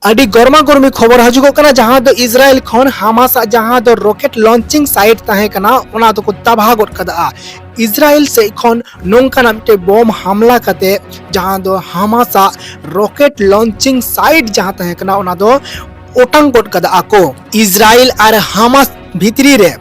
अड़ी गर्मा गर्मी खबर हजुगो कना जहां दो इजराइल खन हामास जहां दो रॉकेट लॉन्चिंग साइट ताहे कना ओना तो को तबाह गद कदा इजराइल से खन नोंकाना मिटे बम हमला कते जहां दो हामास रॉकेट लॉन्चिंग साइट जहां ताहे कना ओना दो ओटांग गद कदा आको इजराइल और हामास भितरी रे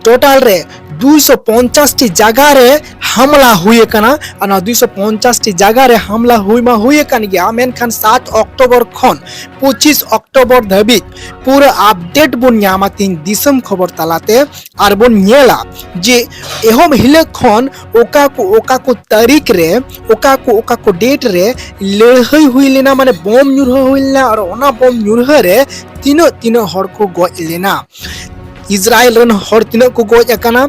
टोटल रे 250 टी जगह रे हमला हुए कना और 250 टी जगह रे हमला हुए कन गया मेनखान 7 अक्टोबर खन 25 अक्टोबर धाबिज पूरा अपडेट बन नामा तीन दिसम खबर तालाते और बन नेला जे एहम हिले खन ओका को तारीख रे ओका को डेट रे लड़ाई हुई लेना माने बम न्यूरह हुई लेना और ओना बम न्यूरह रे तीनो हर को गज लेना इजराइल रन हर तीन को गज अकाना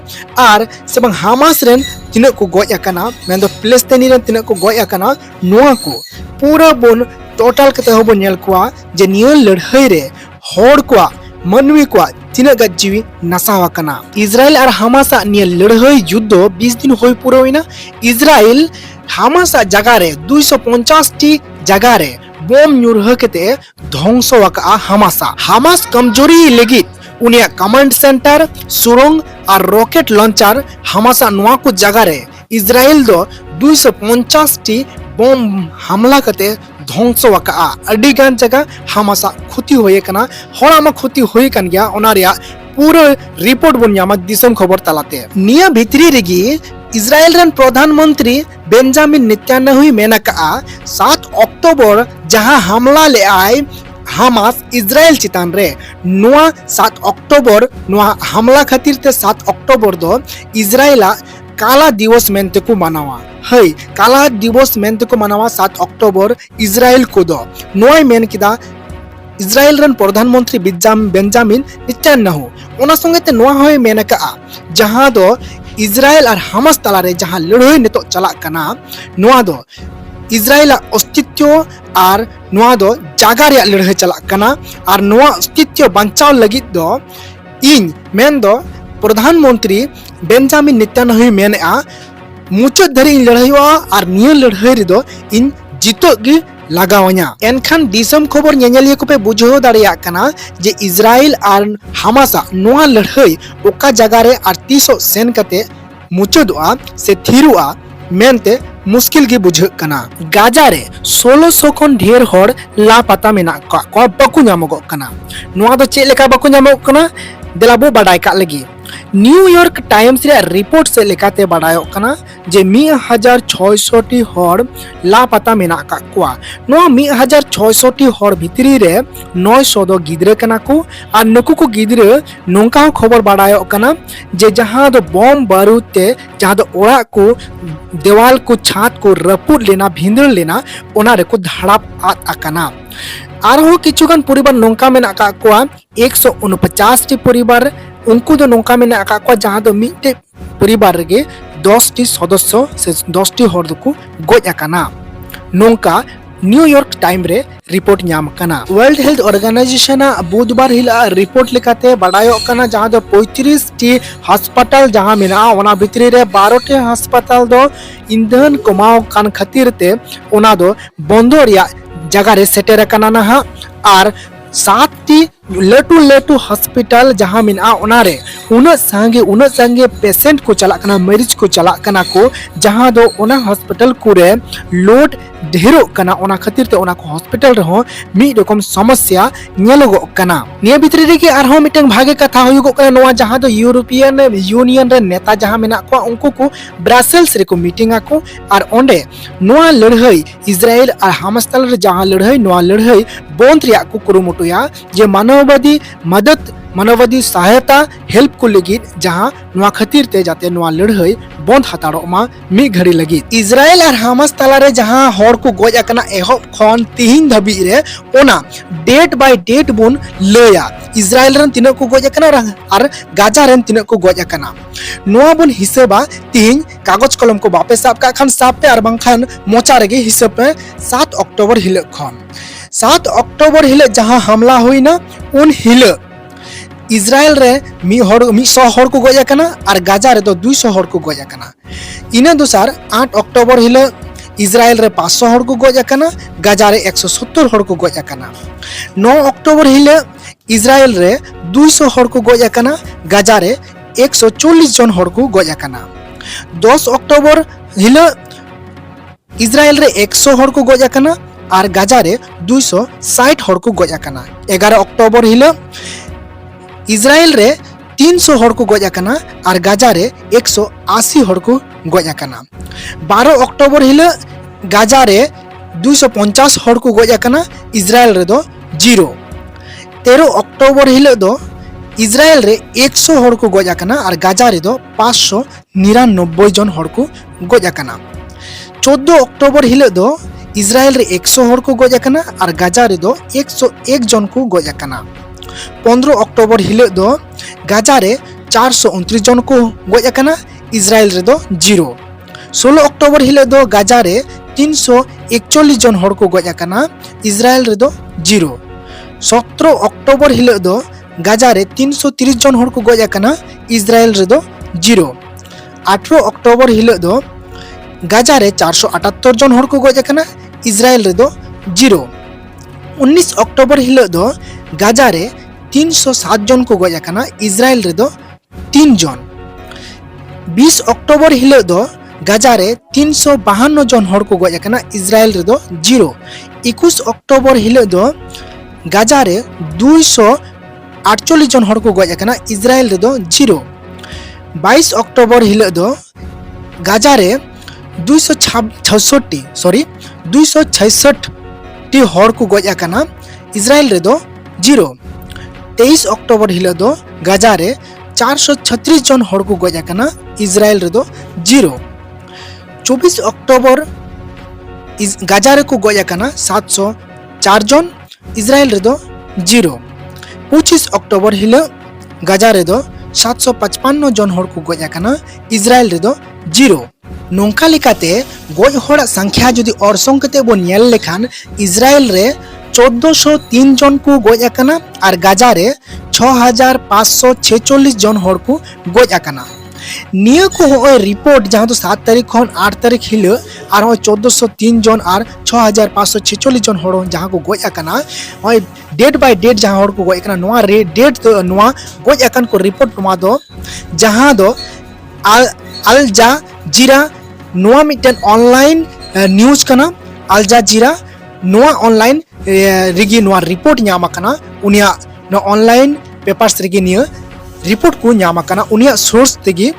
और सेबंग हामास रन तीन को गज अकाना मेन दो फिलिस्तीनी रन तीन को गज अकाना नोआ को पूरा बन टोटल कते हो बन नेल कोआ जे नियो लड़ाई रे हर को मनवी को तीन गजीवी नसावा कना इजराइल और हामास नियो लड़ाई युद्ध 20 दिन होई पूरा होइना इजराइल हामास जगह रे 250 टी जगह रे बम न्यूरह कते ध्वंस वका हामास कमजोरी लगी उनिया कमांड सेंटर सुरंग और रॉकेट लॉन्चर हामास नोआ को जगह रे इजराइल दो 250 टी बम हमला कते ध्वंस वका अडी गान जगह हामास क्षति होए कना हरामा क्षति होए कन गया ओना रिया पूरा रिपोर्ट बन यामा दिसम खबर तालाते निया भितरी रेगी इजराइल रन प्रधानमंत्री बेंजामिन नेतान्याहू मेना का 7 अक्टोबर जहां हमला ले आए हामास इजराइल चितान रे नोआ 7 अक्टोबर नोआ हमला खातिर ते 7 अक्टोबर दो इजराइल काला दिवस मेनते को मनावा है काला दिवस मेनते को मनावा 7 अक्टोबर इजराइल को दो नोआ मेन किदा इजराइल रन प्रधानमंत्री बेंजामिन नेतान्याहू ओना संगे ते नोआ होय मेना का जहां दो इजराइल और हामास तला रे जहां लड़ाई नितो चला कना नोआ दो इजराइल अस्तित्व और नोआ दो जागा रे लड़ाई चला कना और नोआ अस्तित्व बंचाव लगित दो इन मेन दो प्रधानमंत्री बेंजामिन नेतान्याहू मेनआ मुचाद धरी लड़ाई और नियो लड़ाई रे दो इन जितो गी लगावanya एनखान दिसम खबर नेनेलिया को पे बुझो दाड़िया कना जे इजराइल और हामास नोआ लड़ाई ओका जगह रे 3800 सेन कते मुचादआ से थिरुआ मेनते मुश्किल की बुझ कना गाजा रे 1600 खन ढेर हर लापता मेना को बाकु नामगो कना नोआ दो चे लेका बाकु नामगो कना देलाबो बाडाय का लगी न्यूयॉर्क टाइम्स रे रिपोर्ट से लेकाते बाडायो कना जे 1600 टी हर लापता मेना का कोआ नो 1600 टी हर भितरी रे 900 दो गिद्रे कना को और नुकु को गिद्रे नोंका खबर बाडायो कना जे जहां दो बम बारूद ते जहां दो ओड़ा को देवाल को छात को रपुट लेना भिंदर लेना ओना रे को धड़ाप आत आकना आरो किछुगान परिवार नोंका मेना का कोआ 149 टी परिवार उनको दो नोंका मेना का कोआ जहां दो मिटे परिवार रे 10 टी सदस्य से 10 टी हर को गज आकना नोंका न्यूयॉर्क टाइम रे रिपोर्ट नाम कना वर्ल्ड हेल्थ ऑर्गेनाइजेशन बुधवार हिला रिपोर्ट लेकाते बाडायो कना जहां दो 35 टी अस्पताल जहां मेना ओना भितरी रे 12 टी अस्पताल दो ईंधन कमाओ कान खातिर ते ओना दो बंदो रिया जगह रे सेटेर कना ना और 7 टी लटू हॉस्पिटल जहां मिना ओना रे उना संगे पेशेंट को चला कना मरीज को चला कना को जहां दो ओना हॉस्पिटल को रे लोड ढेरो कना ओना खातिर ते ओना को हॉस्पिटल रहो मी रकम समस्या नेलगो कना निया भितरी रे के आरहो मिटंग भागे कथा होयुगो कना नोआ जहां दो यूरोपियन यूनियन रे नेता जहां मिना को उनको को ब्रसेल्स रे को मीटिंग आको और ओंडे नोआ लड़ाई इजराइल और हामास तल रे जहां लड़ाई नोआ लड़ाई बंद रिया को कुरुमुटुया जे मानववादी मदद मानववादी सहायता हेल्प को लगी जहां नोआ खातिर ते जाते नोआ लड़ाई बंद हताड़ो मा मी घड़ी लगी इजराइल और हामास तला रे जहां हर को गज आकना एहब खन तीन धबी रे ओना डेट बाय डेट बन लया इजराइल रन तीन को गज आकना और गाजा रन तीन को गज आकना नोआ बन हिसाबा तीन कागज कलम को बापे साब का खान साब पे और बांखान मोचा रेगे हिसाब पे 7 अक्टोबर हिले खन 7 अक्टोबर हिले जहां हमला हुई ना उन हिले इजराइल रे 100 हर को गज आकना और गाजा रे दो 200 हर को गज आकना इना दोसार 8 अक्टोबर हिले इजराइल रे 500 हड़ को गज आकाना गाजा रे 170 हड़ को गज आकाना 9 अक्टोबर हिले इजराइल रे 200 हड़ को गज आकाना गाजा रे 140 जन हड़ को गज आकाना 10 अक्टोबर हिले इजराइल रे 100 हड़ को गज आकाना और गाजा रे 260 हड़ को गज आकाना 11 अक्टोबर हिले इजराइल रे 300 हड़ को गज आकाना और गाजा रे 180 हड़ को गज आकाना 12 अक्टोबर हिले गाजा रे 250 हड़ को गज आकाना इजराइल रे दो 0 13 अक्टोबर हिले दो इजराइल रे 100 हड़ को गज आकाना और गाजा रे दो 599 जन हड़ को गज आकाना 14 अक्टोबर हिले दो इजराइल रे 100 हड़ को गज आकाना और गाजा रे दो 101 जन को गज आकाना 15 अक्टोबर हिले दो गाजा रे 429 जन को गज आकाना इजराइल रे दो 0 16 अक्टोबर हिले दो गाजा रे 341 जन हड़ को गज आकाना इजराइल रे दो 0 17 अक्टोबर हिले दो गाजा रे 330 जन हड़ को गज आकाना इजराइल रे दो 0 18 अक्टोबर हिले दो गाजा रे 478 जन हड़ को गज आकाना इजराइल रे दो 0 19 अक्टोबर हिले दो गाजा रे 307 जन को गज आकाना इजराइल रे दो 3 जन 20 अक्टोबर हिले दो गाजा रे 352 जन हड़ को गज आकाना इजराइल रे दो 0 21 अक्टोबर हिले दो गाजा रे 248 जन हड़ को गज आकाना इजराइल रे दो 0 22 अक्टोबर हिले दो गाजा रे 266 टी हड़ को गज आकाना इजराइल रे दो 0 23 अक्टोबर हिले दो गाजा रे 436 जन हड़ को गज आकाना इजराइल रे दो 0 24 अक्टोबर गाजा रे को गज आकाना 704 जन इजराइल रे दो 0 25 अक्टोबर हिले गाजा रे दो 755 जन हड़ को गज आकाना इजराइल रे दो 0 नोंका लेकाते गज हड़ा संख्या जुदी अरसों कते बन नेल लेखान इजराइल रे 1403 जन को गज आकाना और गाजा रे 6546 जन हड़ को गज आकाना निया को होय रिपोर्ट जहां तो 7 तारीख खन 8 तारीख हिले और 1403 जन और 6546 जन हड़ जहां को गज आकाना होय डेट बाय डेट जहां हड़ को गज आकाना नोआ रे डेट तो नोआ गज आकान को रिपोर्ट मा दो जहां दो अल जाजीरा नोआ मिटन ऑनलाइन न्यूज कना अल जाजीरा नोआ ऑनलाइन रिगी नोआ रिपोर्ट न्यामा कना उनिया नो ऑनलाइन पेपर्स रिगी निया रिपोर्ट को न्यामा कना उनिया सोर्स तेगी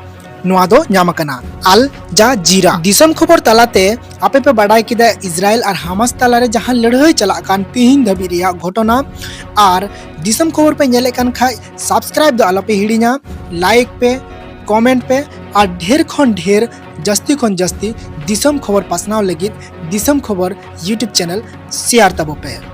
नोआ दो न्यामा कना अल जाजीरा दिसम खबर तलाते आपे पे बाडाय किदा इजराइल और हामास तलारे जहां लड़ाई चला कान तीन धबी रिया घटना और दिसम खबर पे नेले कान खाय सब्सक्राइब दो आलोपे हिड़िया लाइक पे कमेंट पे और ढेर खन ढेर जस्ती खन जस्ती दिसम खबर पासनाव लगित दिसम खबर यूट्यूब चैनल शेयर तबो पे।